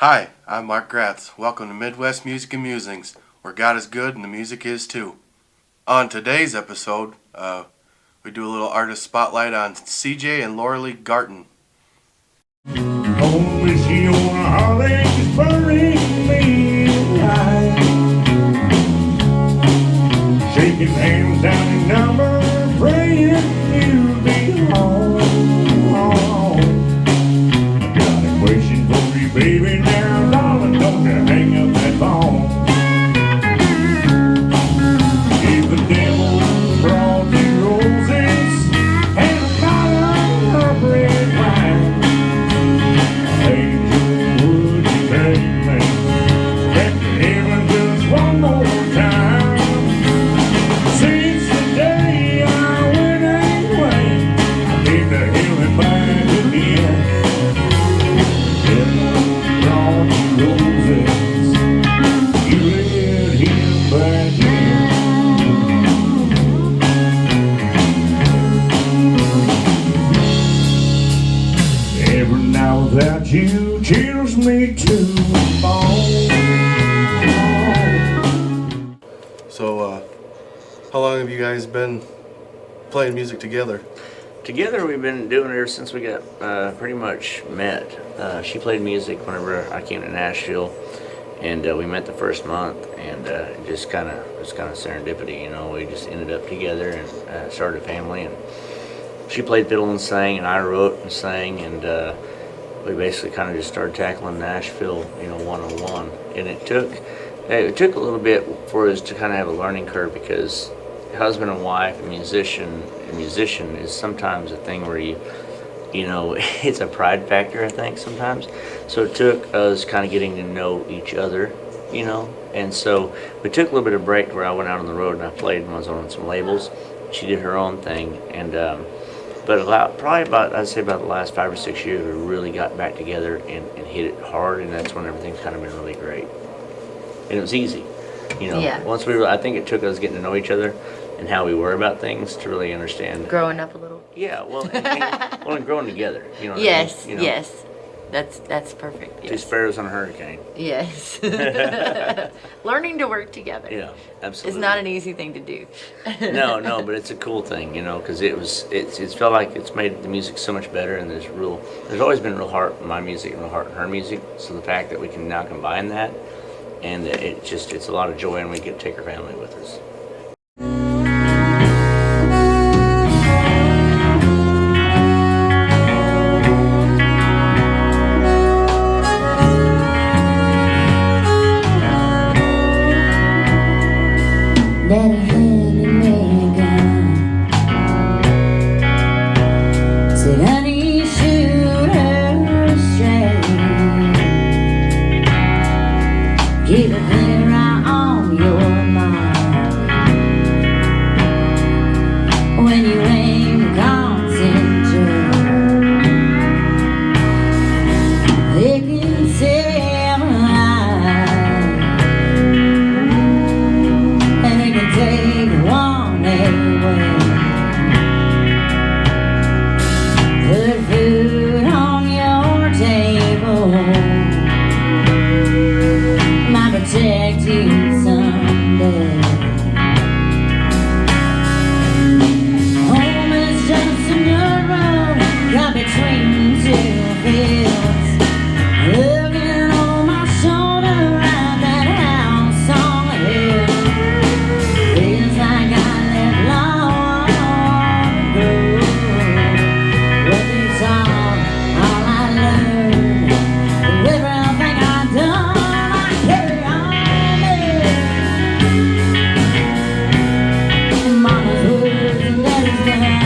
Hi, I'm Mark Gratz. Welcome to Midwest Music and Musings, where God is good and the music is too. On today's episode, we do a little artist spotlight on CJ and Loralee Garton. Oh, wish you on a Harley is burning me alive. Shaking hands down in number, praying you'll be home. I got a question for you, baby. Now, darling, don't you hang up that phone. If the devil brought you roses and a bottle of red wine, angel, would you take me back to heaven just one more time? Since the day I went away, I've been to hell and back again. Devil brought you roses, you let him back in. Every now without you chills me to the bone. So, how long have you guys been playing music together? Together, we've been doing it ever since we got pretty much met. She played music whenever I came to Nashville, and we met the first month, and it was kind of serendipity, you know. We just ended up together and started a family, and she played fiddle and sang, and I wrote and sang, and we basically kind of just started tackling Nashville, you know, one-on-one. And it took a little bit for us to kind of have a learning curve, because husband and wife, a musician is sometimes a thing where you know, it's a pride factor, I think, sometimes. So it took us kind of getting to know each other, you know. And so we took a little bit of break where I went out on the road and I played and I was on some labels. She did her own thing, and but I'd say about the last 5 or 6 years, we really got back together and hit it hard, and that's when everything's kind of been really great. And it was easy, you know. Yeah. Once I think it took us getting to know each other and how we were about things to really understand. Growing up a little. Yeah, and growing together, you know what Yes, I mean? You know, yes. That's perfect. Two Yes. sparrows on a hurricane. Yes. Learning to work together. Yeah, absolutely. It's not an easy thing to do. No, but it's a cool thing, you know, because it's felt like it's made the music so much better, and there's always been real heart in my music and real heart in her music. So the fact that we can now combine that, and it's a lot of joy, and we get to take our family with us. Daddy handed me a gun. Said, honey, shoot her straight. Keep it clear out on your mark. When you aim, concentrate. They can say I'm alive, and they can take one away. Put food on your table, might protect you someday. Home is just another road got between two fields. Looking on my shoulder at that house on the hill. Feels like I left long ago. Wasn't taught all I learned. With everything I've done, I carry on in mama's words and daddy's done.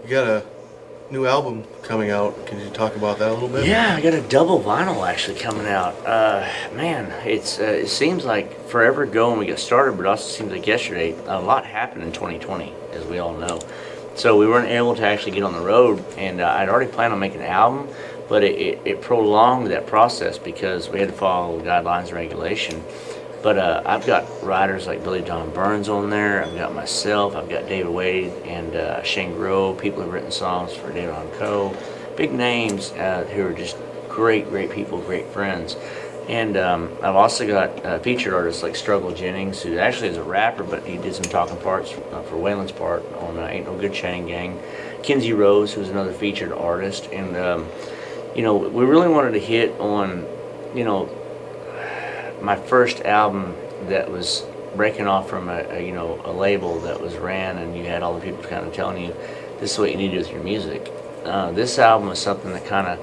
You got a new album coming out. Can you talk about that a little bit? Yeah, I got a double vinyl actually coming out. Man, it seems like forever ago when we got started, but it also seems like yesterday. A lot happened in 2020, as we all know. So we weren't able to actually get on the road, and I'd already planned on making an album, but it prolonged that process because we had to follow guidelines and regulation. But I've got writers like Billy John Burns on there. I've got myself. I've got David Wade and Shane Grove. People who've written songs for David on Co. Big names who are just great people, great friends. And I've also got featured artists like Struggle Jennings, who actually is a rapper, but he did some talking parts for Waylon's part on Ain't No Good Chain Gang. Kinsey Rose, who's another featured artist. And, we really wanted to hit on, my first album that was breaking off from a label that was ran, and you had all the people kind of telling you, this is what you need to do with your music. This album is something that kind of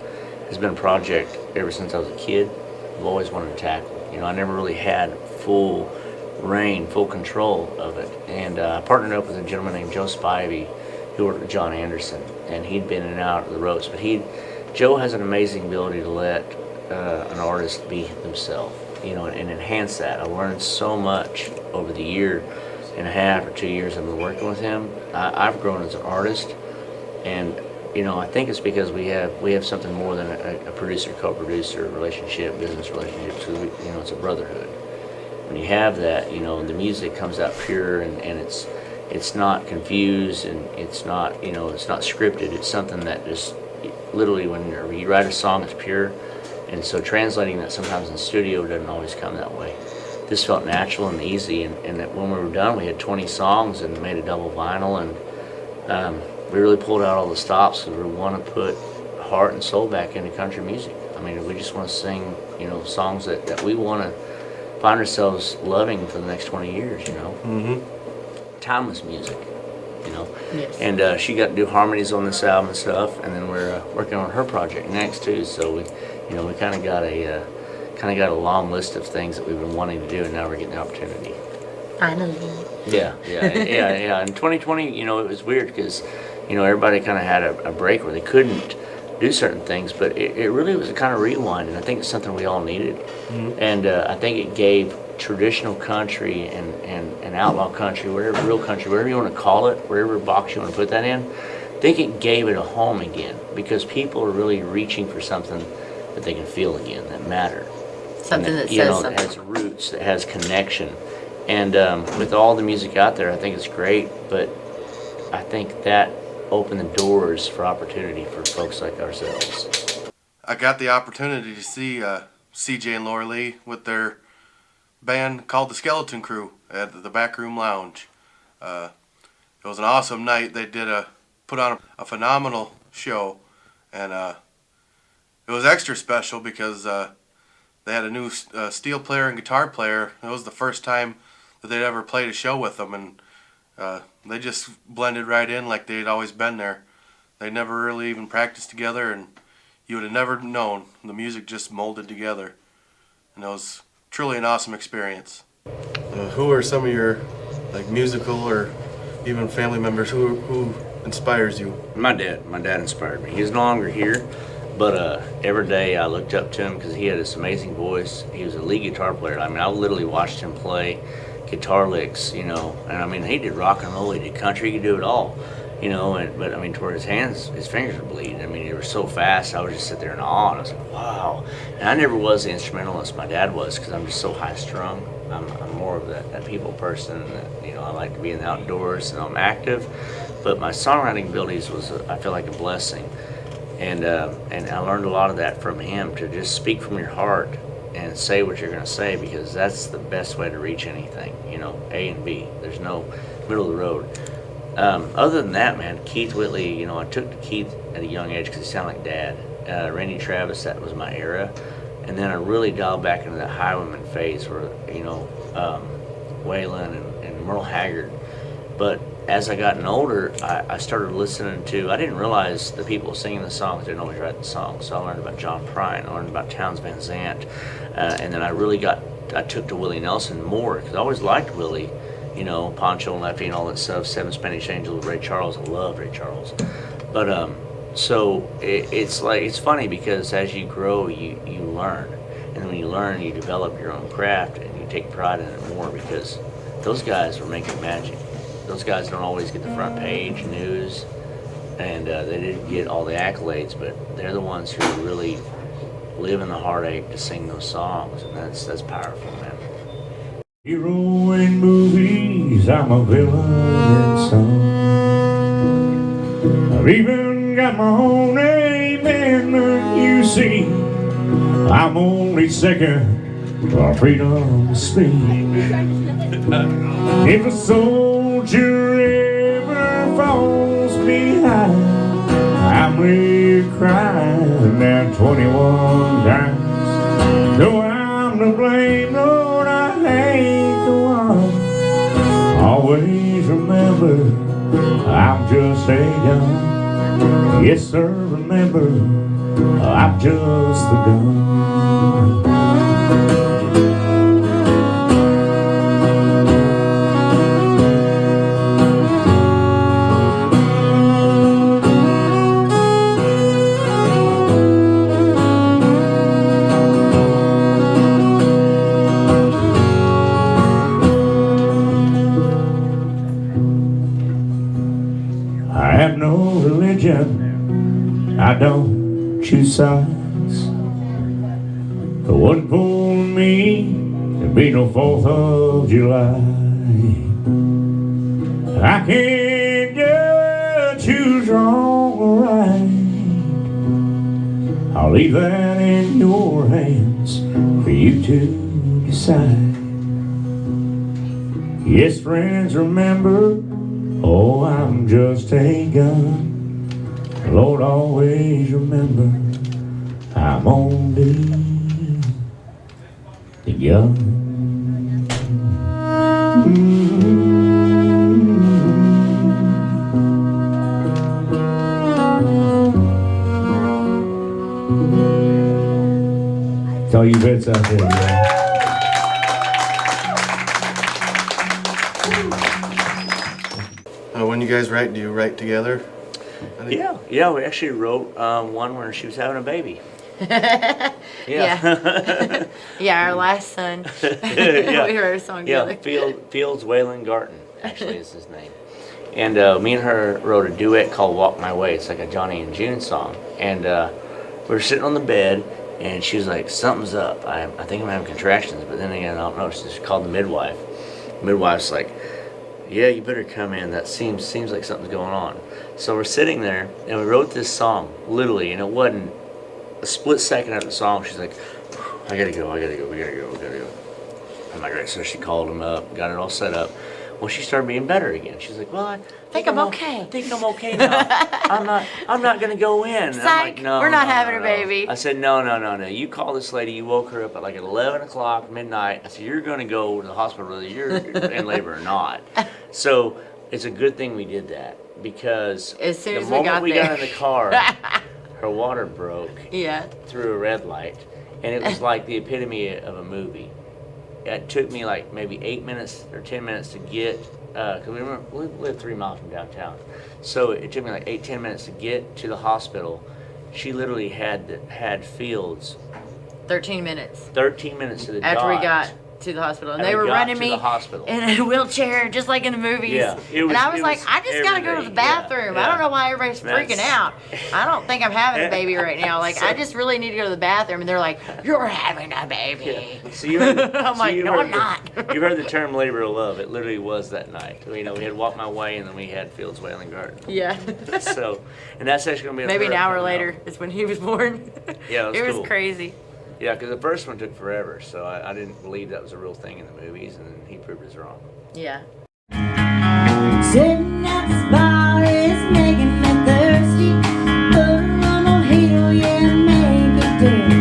has been a project ever since I was a kid. I've always wanted to tackle. I never really had full reign, full control of it. And I partnered up with a gentleman named Joe Spivey, who worked with John Anderson, and he'd been in and out of the ropes. But Joe has an amazing ability to let an artist be themselves, and enhance that. I learned so much over the year and a half or 2 years I've been working with him. I've grown as an artist, and I think it's because we have something more than a producer, co-producer relationship, business relationship. So it's a brotherhood. When you have that, the music comes out pure, and it's not confused, and it's not it's not scripted. It's something that just literally, when you write a song, it's pure. And so translating that sometimes in the studio doesn't always come that way. This felt natural and easy, and that when we were done, we had 20 songs and made a double vinyl, and we really pulled out all the stops because we want to put heart and soul back into country music. I mean, we just want to sing, songs that we want to find ourselves loving for the next 20 years, Mm-hmm. Timeless music, Yes. And she got to do harmonies on this album and stuff, and then we're working on her project next too. So we kind of got a long list of things that we've been wanting to do, and now we're getting the opportunity. Finally. Yeah. In 2020, it was weird because, everybody kind of had a break where they couldn't do certain things, but it really was a kind of rewind, and I think it's something we all needed. Mm-hmm. And I think it gave traditional country and outlaw country, real country, whatever you want to call it, wherever box you want to put that in, I think it gave it a home again, because people are really reaching for something that they can feel again, that mattered. Something that says that something. has roots, that has connection. And with all the music out there, I think it's great, but I think that opened the doors for opportunity for folks like ourselves. I got the opportunity to see CJ and Loralee with their band called the Skeleton Crew at the Backroom Lounge. It was an awesome night. They put on a phenomenal show, and it was extra special because they had a new steel player and guitar player. It was the first time that they'd ever played a show with them, and they just blended right in like they'd always been there. They never really even practiced together, and you would have never known. The music just molded together, and it was truly an awesome experience. Who are some of your musical or even family members who inspires you? My dad inspired me. He's no longer here, but every day I looked up to him because he had this amazing voice. He was a lead guitar player. I mean, I literally watched him play guitar licks, and I mean, he did rock and roll, he did country, he could do it all, but I mean, toward his hands, his fingers were bleeding. I mean, they were so fast, I would just sit there in awe, and I was like, wow. And I never was the instrumentalist my dad was, because I'm just so high strung. I'm more of that people person, and I like to be in the outdoors, and I'm active, but my songwriting abilities was, I feel like, a blessing. And I learned a lot of that from him, to just speak from your heart and say what you're going to say, because that's the best way to reach anything, A and B. There's no middle of the road. Other than that, man, Keith Whitley, I took to Keith at a young age because he sounded like Dad. Randy Travis, that was my era. And then I really dialed back into that Highwayman phase where, Waylon and Merle Haggard. But as I gotten older, I started listening to, I didn't realize the people singing the songs didn't always write the songs. So I learned about John Prine, I learned about Townes Van Zandt, and then I took to Willie Nelson more, because I always liked Willie, Pancho and Lefty and all that stuff, Seven Spanish Angels, Ray Charles. I love Ray Charles. But so it's funny, because as you grow, you learn, and when you learn, you develop your own craft, and you take pride in it more, because those guys were making magic. Those guys don't always get the front page news, and they didn't get all the accolades, but they're the ones who really live in the heartache to sing those songs, and that's powerful, man. Hero in movies, I'm a villain in some. I've even got my own name in the you see. I'm only second for freedom to speak. If a soldier ever falls behind, I'm really crying that 21 times. Though I'm to blame, Lord, I ain't the one. Always remember, I'm just a gun. Yes, sir, remember, I'm just the gun. I have no religion, I don't choose sides. If it wasn't for me, there'd be no 4th of July. I can't just choose wrong or right. I'll leave that in your hands for you to decide. Yes, friends, remember, oh, I'm just a gun. Lord, always remember, I'm only the gun. To all you vets out there, yeah. When you guys write, do you write together? Yeah, we actually wrote one where she was having a baby. Yeah. Yeah, our last son. Yeah. We wrote a song Yeah, together. Fields Wayland Garton, actually is his name. And me and her wrote a duet called Walk My Way. It's like a Johnny and June song. And we were sitting on the bed, and she was like, something's up. I think I'm having contractions, but then again, I don't know. She called the midwife. The midwife's like, yeah, you better come in. That seems like something's going on. So we're sitting there, and we wrote this song, literally, and it wasn't a split second after the song. She's like, I gotta go. We gotta go. I'm like, right. So she called him up, got it all set up. Well, she started being better again. She's like, well, I think I'm okay. I think I'm okay now. I'm not gonna go in. And I'm Psych, like, no, we're not no, having no, a no. baby. I said, no. You call this lady. You woke her up at like 11 o'clock, midnight. I said, you're gonna go to the hospital whether you're in labor or not. So it's a good thing we did that, because As soon the as moment we got there. in the car, her water broke Yeah. through a red light, and it was like the epitome of a movie. It took me like maybe 8 minutes or 10 minutes to get, because we live 3 miles from downtown, so it took me like 8-10 minutes to get to the hospital. She literally had Fields 13 minutes 13 minutes to the after we dot. got to the hospital. And And they we were got running to me the hospital. in a wheelchair, just like in the movies. Yeah, and I was it like, was I just got to go to the everything. bathroom. Yeah, I don't know why everybody's freaking That's- out. I don't think I'm having a baby right now. Like, So- I just really need to go to the bathroom. And they're like, you're having a baby. So you heard, I'm like, you no, heard I'm not. You heard the term labor of love. It literally was that night. You know, we had Walk My Way, and then we had Fields Wayland Garden. Yeah. So, and that's actually gonna be Maybe an her hour coming later out. is when he was born. Yeah, it was cool. Crazy. Yeah, because the first one took forever, so I didn't believe that was a real thing in the movies, and then he proved us wrong. Yeah. Sitting at this bar is making me thirsty. Put a rum on heel, yeah, make it dirty.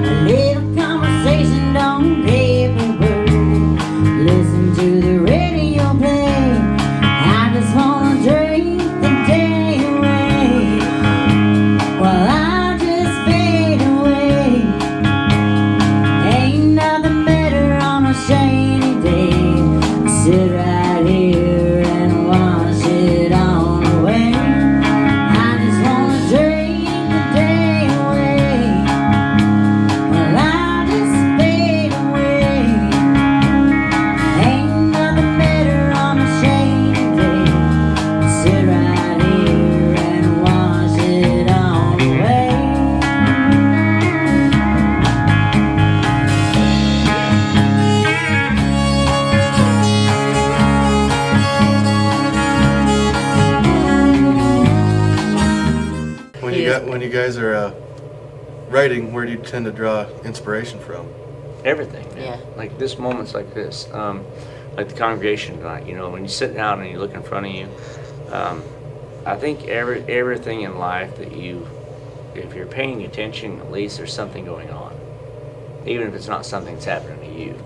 A little conversation, don't pay a word. Listen to the radio play. I just wanna drink the day away. While I just fade away. Ain't nothing better on a shady day. Sit right here and watch it all writing, where do you tend to draw inspiration from? Everything, man. Yeah. Like this moments like this, like the congregation tonight. You know, when you sit down and you look in front of you, I think everything in life that if you're paying attention, at least there's something going on, even if it's not something that's happening to you.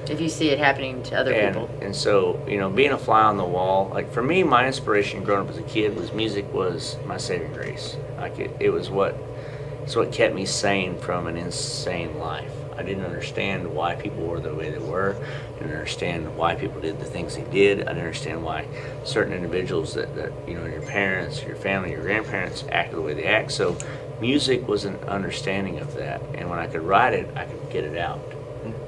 If you see it happening to other people. And so, you know, being a fly on the wall, like for me, my inspiration growing up as a kid was music was my saving grace. Like it's what kept me sane from an insane life. I didn't understand why people were the way they were. I didn't understand why people did the things they did. I didn't understand why certain individuals that you know, your parents, your family, your grandparents acted the way they act. So music was an understanding of that. And when I could write it, I could get it out.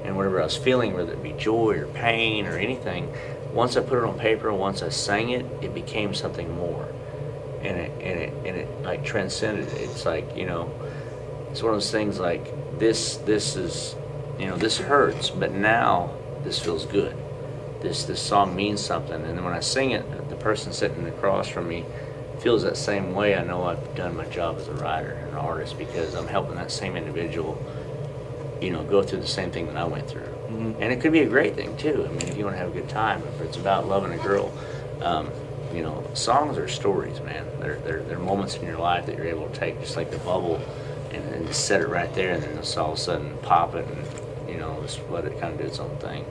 And whatever I was feeling, whether it be joy or pain or anything, once I put it on paper, once I sang it, it became something more. And it like transcended. It's like, you know, it's one of those things like this is, you know, this hurts, but now this feels good. This song means something. And then when I sing it, the person sitting across from me feels that same way. I know I've done my job as a writer and an artist because I'm helping that same individual, you know, go through the same thing that I went through. Mm-hmm. And it could be a great thing too. I mean, if you want to have a good time, if it's about loving a girl, you know, songs are stories, man. They're moments in your life that you're able to take, just like the bubble, and just set it right there, and then just all of a sudden pop it, and you know, just let it kind of do its own thing.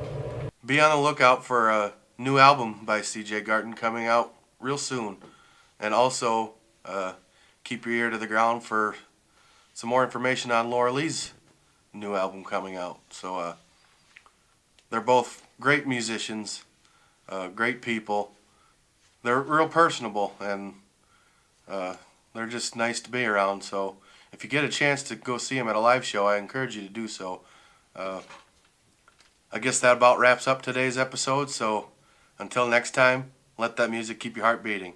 Be on the lookout for a new album by CJ Garton coming out real soon, and also keep your ear to the ground for some more information on Loralee's new album coming out. So they're both great musicians, great people. They're real personable, and they're just nice to be around. So if you get a chance to go see them at a live show, I encourage you to do so. I guess that about wraps up today's episode. So until next time, let that music keep your heart beating.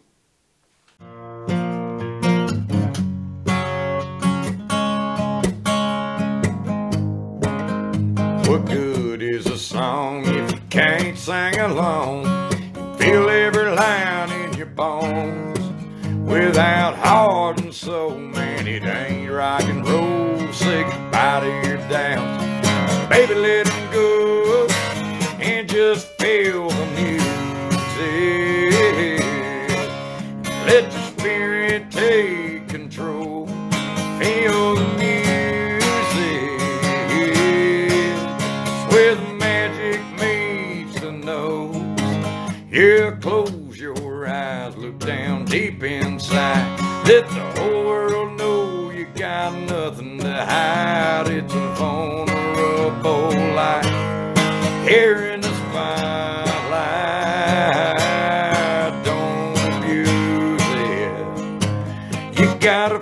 What good is a song if you can't sing along? You feel every line in your bones. Without heart and soul, man, it ain't rock and roll. Say goodbye to your doubts. Baby, let them go and just feel the music. Let your spirit take control. Feel the music. Where the magic meets the nose. Yeah, close your eyes, look down deep inside. Let the whole world know you got nothing to hide. It's a vulnerable light here in the spotlight. Don't abuse it. You gotta